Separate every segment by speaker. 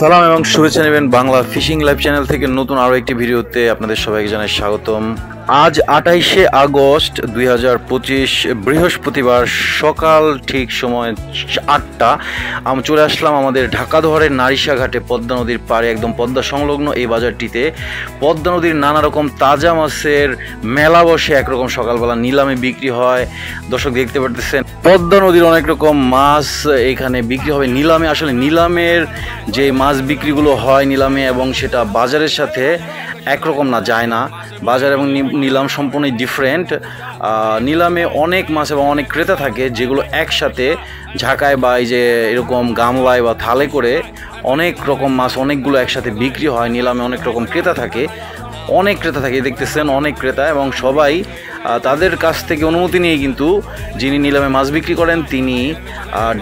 Speaker 1: সালাম এবং শুভেচ্ছা নেবেন বাংলা ফিশিং লাইভ চ্যানেল থেকে নতুন আরও একটি ভিডিওতে আপনাদের সবাইকে জানাই স্বাগতম। আজ 28শে আগস্ট 2025 বৃহস্পতিবার সকাল ঠিক সময় 8টা আমি চলে আসলাম আমাদের ঢাকা দোহারের নারিশা ঘাটে পদ্মা নদীর পাড়ে একদম পদ্মা সংলগ্ন এই বাজারটিতে। পদ্মা নদীর নানা রকম তাজা মাছের মেলা বসে, একরকম সকালবেলা নিলামে বিক্রি হয়। দর্শক দেখতে পারতেছেন পদ্মা নদীর অনেক রকম মাছ এখানে বিক্রি হবে নিলামে। আসলে নিলামের যে মাছ বিক্রিগুলো হয় নিলামে এবং সেটা বাজারের সাথে একরকম না, যায় না। বাজার এবং নিলাম সম্পূর্ণই ডিফারেন্ট। নিলামে অনেক মাছ এবং অনেক ক্রেতা থাকে যেগুলো একসাথে ঝাঁকায় বা এই যে এরকম গামলায় বা থালে করে অনেক রকম মাছ অনেকগুলো একসাথে বিক্রি হয়। নিলামে অনেক রকম ক্রেতা থাকে, দেখতেছেন অনেক ক্রেতা, এবং সবাই তাদের কাছ থেকে অনুমতি নিয়ে কিন্তু যিনি নিলামে মাছ বিক্রি করেন তিনি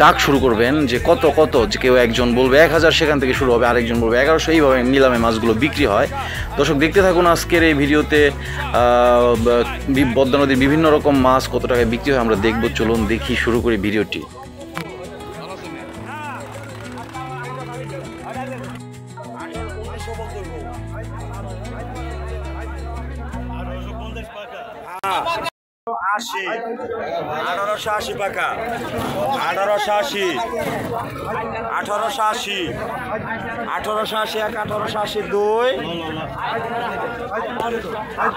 Speaker 1: ডাক শুরু করবেন যে কত কত, যে কেউ একজন বলবে 1000, সেখান থেকে শুরু হবে, আরেকজন বলবে 1100, এইভাবে নিলামে মাছগুলো বিক্রি হয়। দর্শক দেখতে থাকুন আজকের এই ভিডিওতে পদ্মা নদীর বিভিন্ন রকম মাছ কত টাকায় বিক্রি হয় আমরা দেখব। চলুন দেখি, শুরু করি ভিডিওটি।
Speaker 2: আশি 1880 টাকা, 1880, 1880, 1880 এক, 1880 দুই,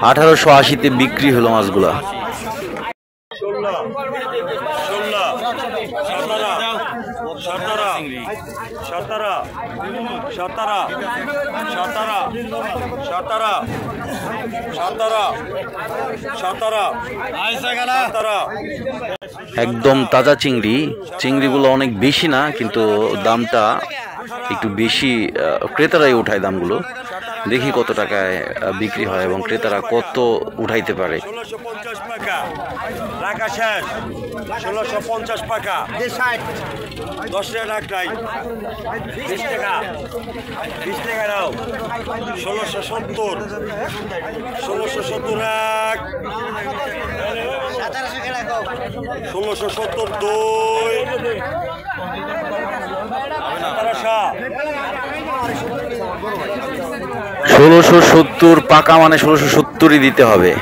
Speaker 1: 1880-তে বিক্রি হলো মাছগুলা।
Speaker 2: 16, 16, 17, 17, 17, 17, 17,
Speaker 1: একদম তাজা চিংড়িগুলো অনেক বেশি না, কিন্তু দামটা একটু বেশি, ক্রেতারাই উঠায় দামগুলো। দেখি কত টাকায় বিক্রি হয় এবং ক্রেতারা কত উঠাইতে পারে।
Speaker 2: 1650 টাকা টাকা শেষ, 1650 টাকা 10 টাকা নাই, 20 টাকা, 20 টাকা দাও, 1670, 1670 এক, 1670 দুই,
Speaker 1: 1670 পাকা মানে 1670ই দিতে হবে।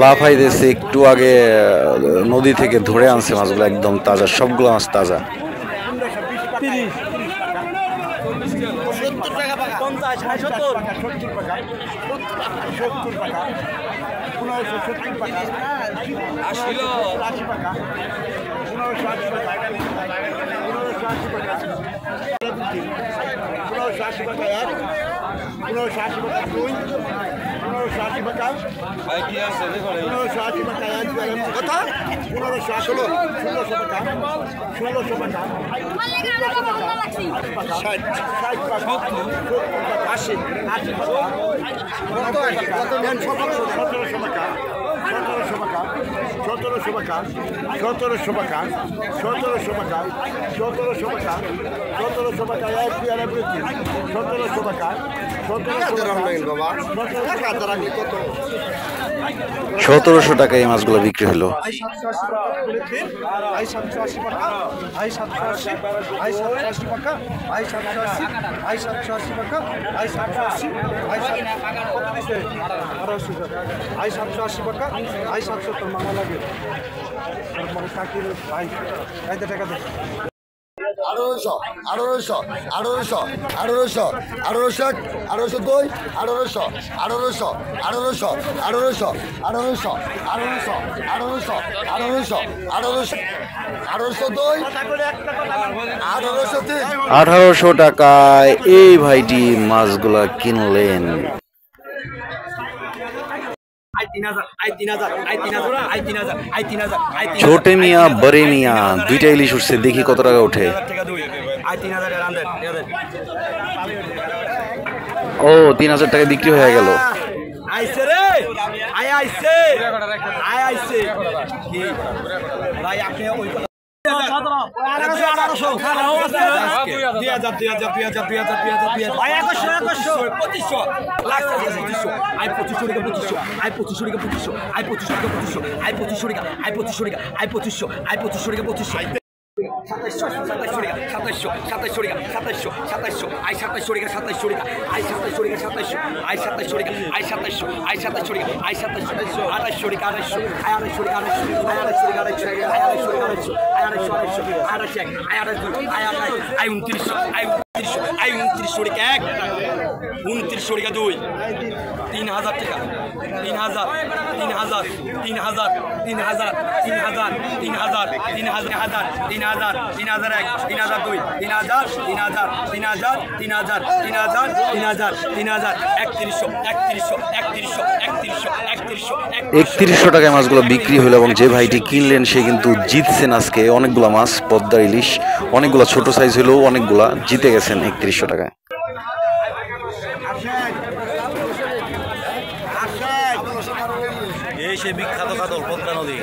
Speaker 1: লাফাইতেছে একটু আগে নদী থেকে ধরে আনছে মাছগুলো, একদম তাজা, সবগুলো মাছ তাজা। 1700 টাকায় এই মাছগুলো বিক্রি হলো।
Speaker 3: 780 টাকা 1800 1800 1800 1800 1800 1802 1800 1800 1800 1800 1800 1800 1800 1800 1802 1803
Speaker 1: 1800 টাকায় এই ভাইটি মাছগুলা কিনলেন। ছোটে মিয়া বড়ে মিয়া দুইটা ইলিশ উঠছে, দেখি কত টাকা ওঠে। ও 3000 টাকা বিক্রি হয়ে গেল।
Speaker 2: আইছে রে আইছে কি ভাই আপনি ওই
Speaker 1: একত্রিশশো টাকায় মাছগুলো বিক্রি হলো এবং যে ভাইটি কিনলেন সে কিন্তু জিতছেন আজকে। অনেকগুলা মাছ, পদ্মার ইলিশ, অনেকগুলা ছোট সাইজ হলেও অনেকগুলা জিতে গেছেন 3100 টাকায়।
Speaker 2: এই সে বিখ্যাত কাতল পদ্মা নদী।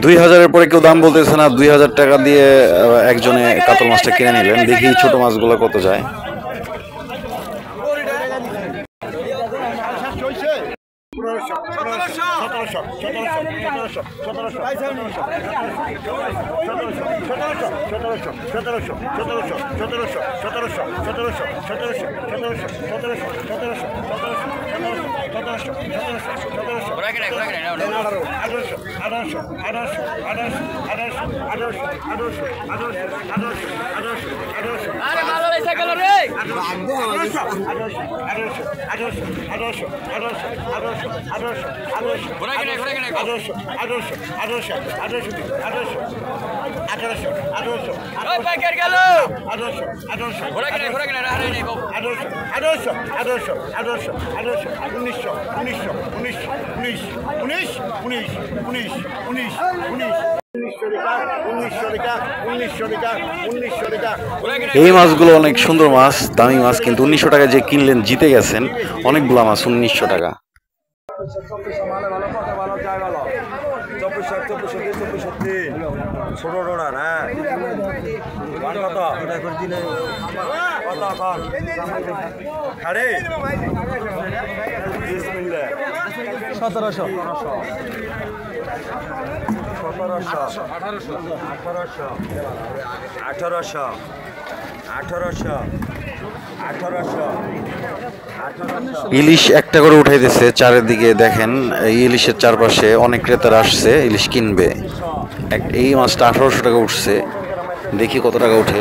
Speaker 1: 2000-এর পরে কেউ দাম বলতেছে না। 2000 টাকা দিয়ে একজনে কাতল মাছটা কিনে নিলেন। দেখি ছোট মাছগুলো কত যায়। এই মাছগুলো অনেক সুন্দর মাছ, দামি মাছ, কিন্তু 1900 টাকা যে কিনলেন জিতে গেছেন অনেকগুলা মাছ। 1900 টাকা।
Speaker 2: ছোট ডোরা না
Speaker 1: ইলিশ একটা করে উঠাইতেছে চারিদিকে। দেখেন এই ইলিশের চারপাশে অনেক ক্রেতারা আসছে ইলিশ কিনবে। এই মাছটা 1800 টাকা উঠছে, দেখি কত টাকা উঠে।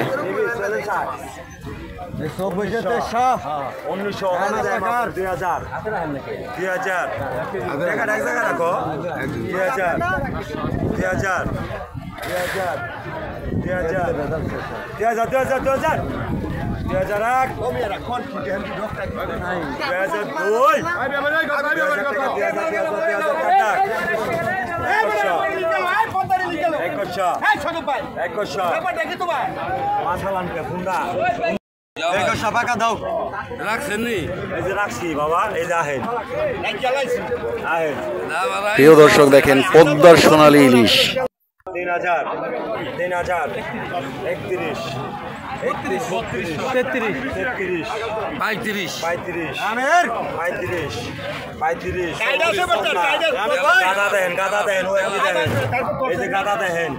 Speaker 2: টাকা দাও রাখছেন নি? এই যে রাখছি বাবা, এই যে আহেন।
Speaker 1: প্রিয় দর্শক দেখেন পদ্মার সোনালী ইলিশ।
Speaker 2: 3000 3000 31 গাদা দেন এই যে গাদা দেখেন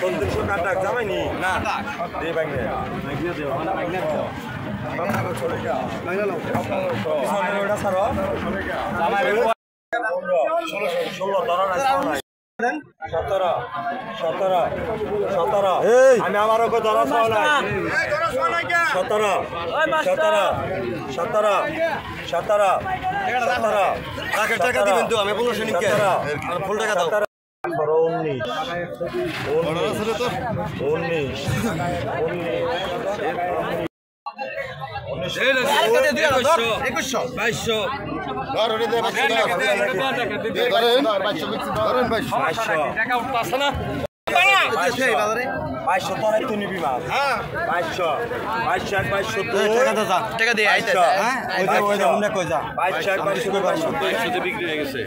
Speaker 2: 35 কাটা জামাইনি না দে ভাঙে আমি আমার ধরা চাও নাই 17 টাকা দিবেন তো আমি 1500 নিকে ফুল টাকা দাও 2200 নিবি মাছ 2200 টাকা দিয়ে আইতে হ্যাঁ ওই বিক্রি হয়ে গেছে